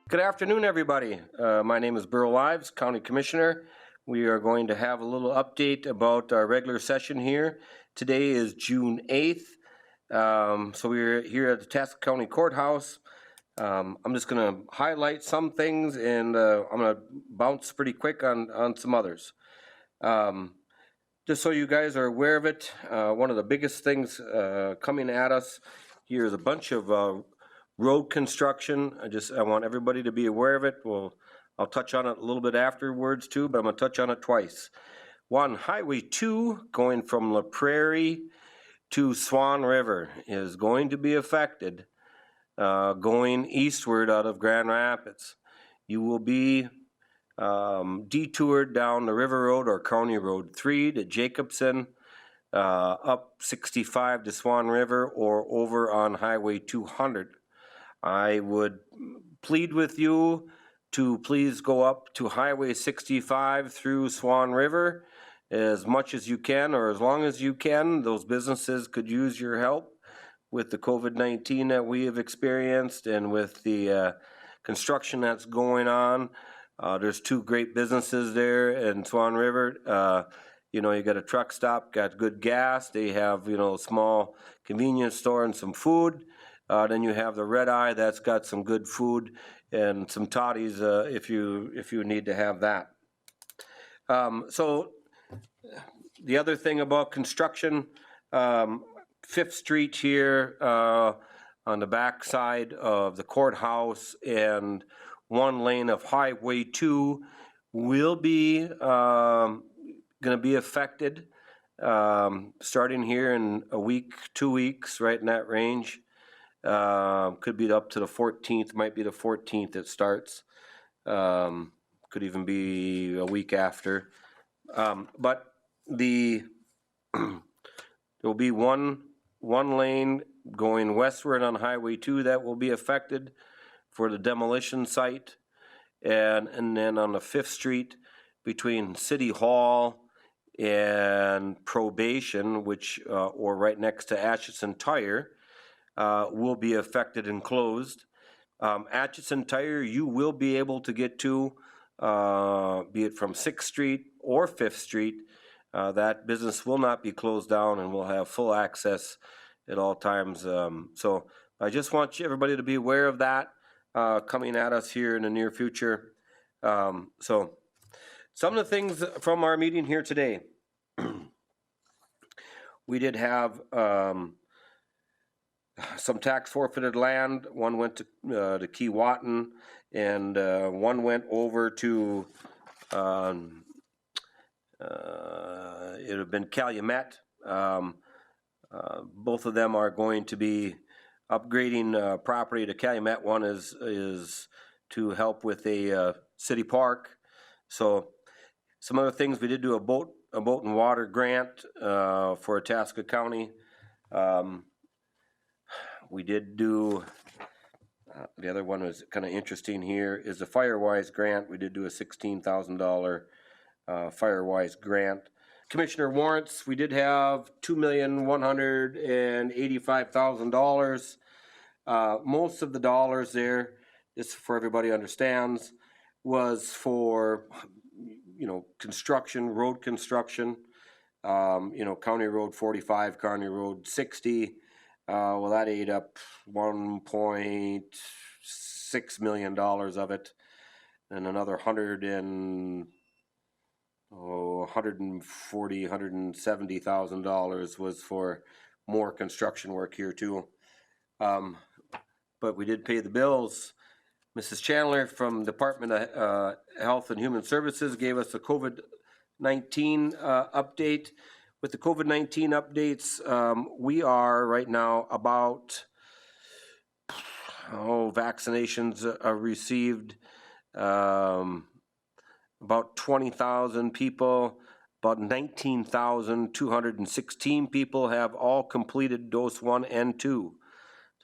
Good afternoon, everybody. My name is Burl Ives, County Commissioner. We are going to have a little update about our regular session here. Today is June 8th. So we're here at the Atchison County Courthouse. I'm just going to highlight some things, and I'm going to bounce pretty quick on some others. Just so you guys are aware of it, one of the biggest things coming at us here is a bunch of road construction. I want everybody to be aware of it. I'll touch on it a little bit afterwards too, but I'm going to touch on it twice. One, Highway 2 going from La Prairie to Swan River is going to be affected going eastward out of Grand Rapids. You will be detoured down the River Road or County Road 3 to Jacobson, up 65 to Swan River, or over on Highway 200. I would plead with you to please go up to Highway 65 through Swan River as much as you can, or as long as you can. Those businesses could use your help with the COVID-19 that we have experienced and with the construction that's going on. There's two great businesses there in Swan River. You got a truck stop, got good gas. They have, a small convenience store and some food. Then you have the Red Eye that's got some good food and some toddies if you need to have that. So the other thing about construction, 5th Street here on the back side of the courthouse and one lane of Highway 2 will be going to be affected starting here in a week, 2 weeks, right in that range. Could be up to the 14th, might be the 14th it starts. Could even be a week after. But there will be one lane going westward on Highway 2 that will be affected for the demolition site. And then on the 5th Street between City Hall and Probation, which or right next to Atchison Tire, will be affected and closed. Atchison Tire, you will be able to get to, be it from 6th Street or 5th Street. That business will not be closed down and will have full access at all times. So I just want everybody to be aware of that coming at us here in the near future. So some of the things from our meeting here today. We did have some tax forfeited land. One went to Keewatin, and one went over to it would have been Calumet. Both of them are going to be upgrading property to Calumet. One is to help with a city park. So some other things, we did do a boat and water grant for Atchison County. We did do, the other one was kind of interesting here, is the Firewise Grant. We did do a $16,000 Firewise Grant. Commissioner warrants, we did have $2,185,000. Most of the dollars there, just for everybody understands, was for, construction, road construction, County Road 45, County Road 60. Well, that ate up $1.6 million of it, and another $170,000 was for more construction work here too. But we did pay the bills. Mrs. Chandler from Department of Health and Human Services gave us a COVID-19 update. With the COVID-19 updates, we are right now about, vaccinations are received, about 20,000 people, about 19,216 people have all completed dose 1 and 2.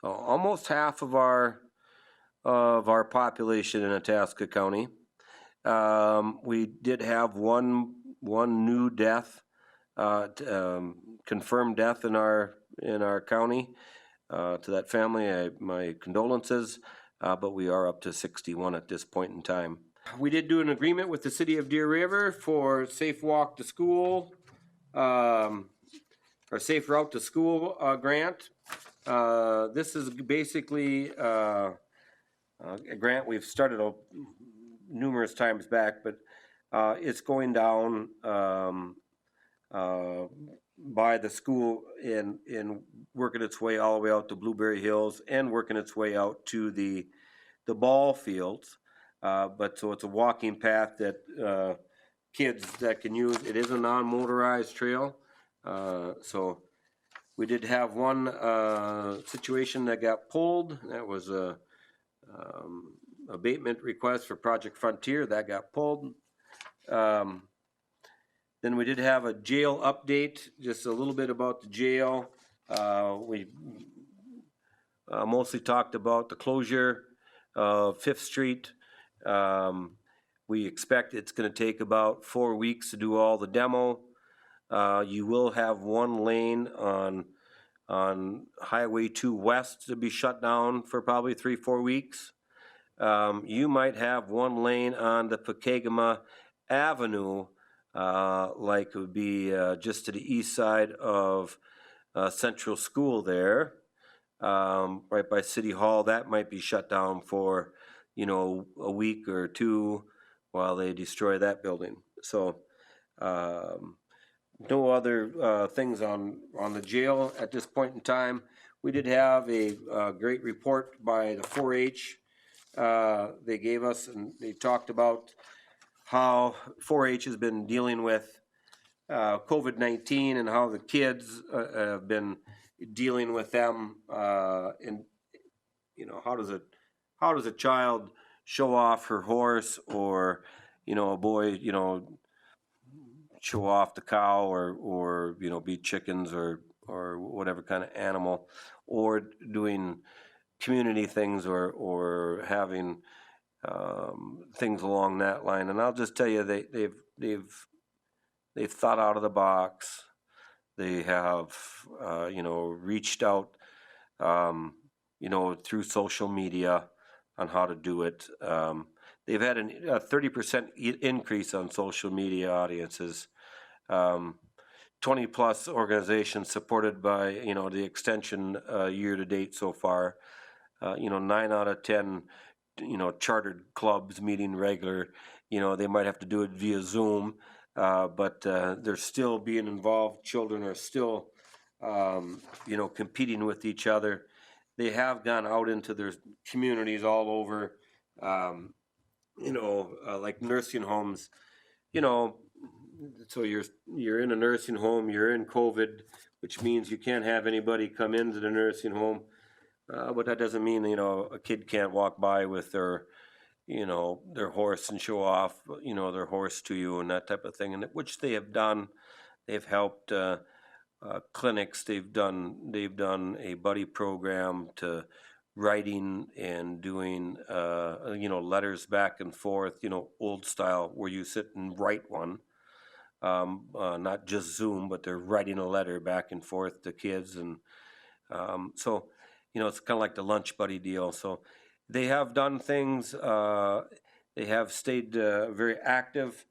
So almost half of our population in Atchison County. We did have one new death, confirmed death in our county. To that family, my condolences. but we are up to 61 at this point in time. We did do an agreement with the city of Deer River for Safe Walk to School, or Safe Route to School grant. This is basically a grant we've started numerous times back, but it's going down by the school and working its way all the way out to Blueberry Hills and working its way out to the ball fields. But so it's a walking path that kids that can use. It is a non-motorized trail. So we did have one situation that got pulled. That was a abatement request for Project Frontier that got pulled. Then we did have a jail update, just a little bit about the jail. We mostly talked about the closure of 5th Street. We expect it's going to take about 4 weeks to do all the demo. You will have one lane on Highway 2 West to be shut down for probably 3-4 weeks. You might have one lane on the Pekegama Avenue, like it would be just to the east side of Central School there, right by City Hall. That might be shut down for, a week or two while they destroy that building. So no other things on the jail at this point in time. We did have a great report by the 4-H. They gave us, and they talked about how 4-H has been dealing with COVID-19 and how the kids have been dealing with them. And how does a child show off her horse, or a boy show off the cow, or beat chickens, or whatever kind of animal, or doing community things, or having things along that line. And I'll just tell you, they've thought out of the box. They have reached out through social media on how to do it. They've had a 30% increase on social media audiences. 20 plus organizations supported by the extension year to date so far. 9 out of 10 chartered clubs meeting regular. They might have to do it via Zoom, but they're still being involved. Children are still competing with each other. They have gone out into their communities all over, like nursing homes. So you're in a nursing home, you're in COVID, which means you can't have anybody come into the nursing home. But that doesn't mean, a kid can't walk by with their horse and show off, their horse to you and that type of thing, and which they have done. They've helped clinics. They've done a buddy program to writing and doing, letters back and forth, old style, where you sit and write one. Not just Zoom, but they're writing a letter back and forth to kids. And so, it's kind of like the lunch buddy deal. So they have done things. They have stayed very active.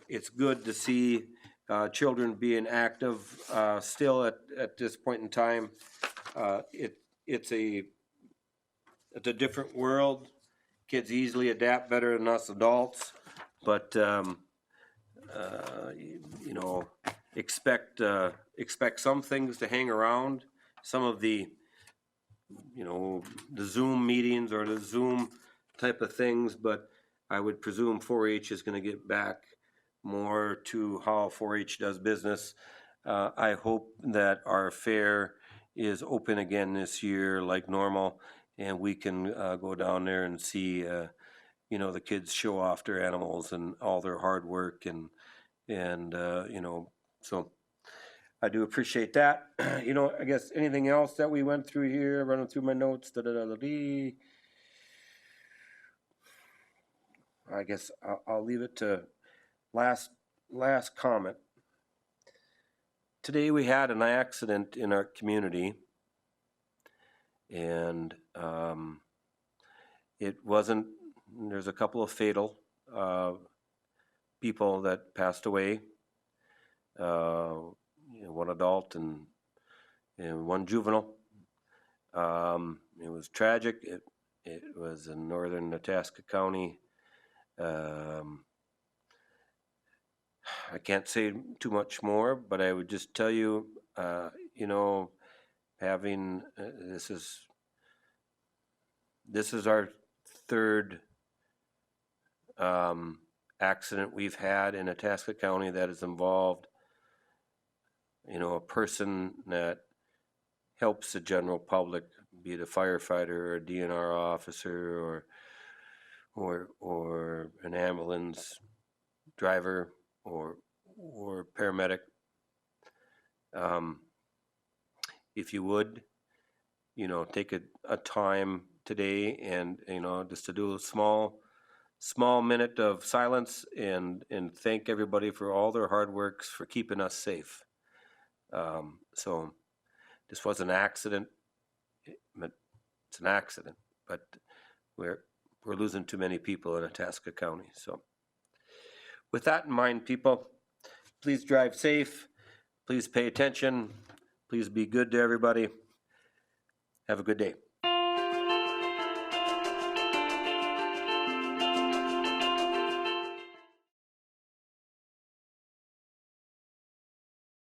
It's good to see children being active still at this point in time. It's a different world. Kids easily adapt better than us adults, but expect some things to hang around. Some of the the Zoom meetings or the Zoom type of things, but I would presume 4-H is going to get back more to how 4-H does business. I hope that our fair is open again this year like normal, and we can go down there and see the kids show off their animals and all their hard work, and so I do appreciate that. I guess anything else that we went through here, running through my notes, I guess I'll leave it to last comment. Today we had an accident in our community, and It wasn't, there's a couple of fatal people that passed away. One adult and one juvenile. It was tragic. It was in northern Itasca County. I can't say too much more, but I would just tell you, having this is our third accident we've had in Itasca County that has involved, a person that helps the general public, be it a firefighter or a DNR officer or an ambulance driver or paramedic. If you would, take a time today and, just to do a small minute of silence and thank everybody for all their hard works for keeping us safe. So this was an accident. It's an accident, but we're losing too many people in Itasca County. So with that in mind, people, please drive safe. Please pay attention. Please be good to everybody. Have a good day.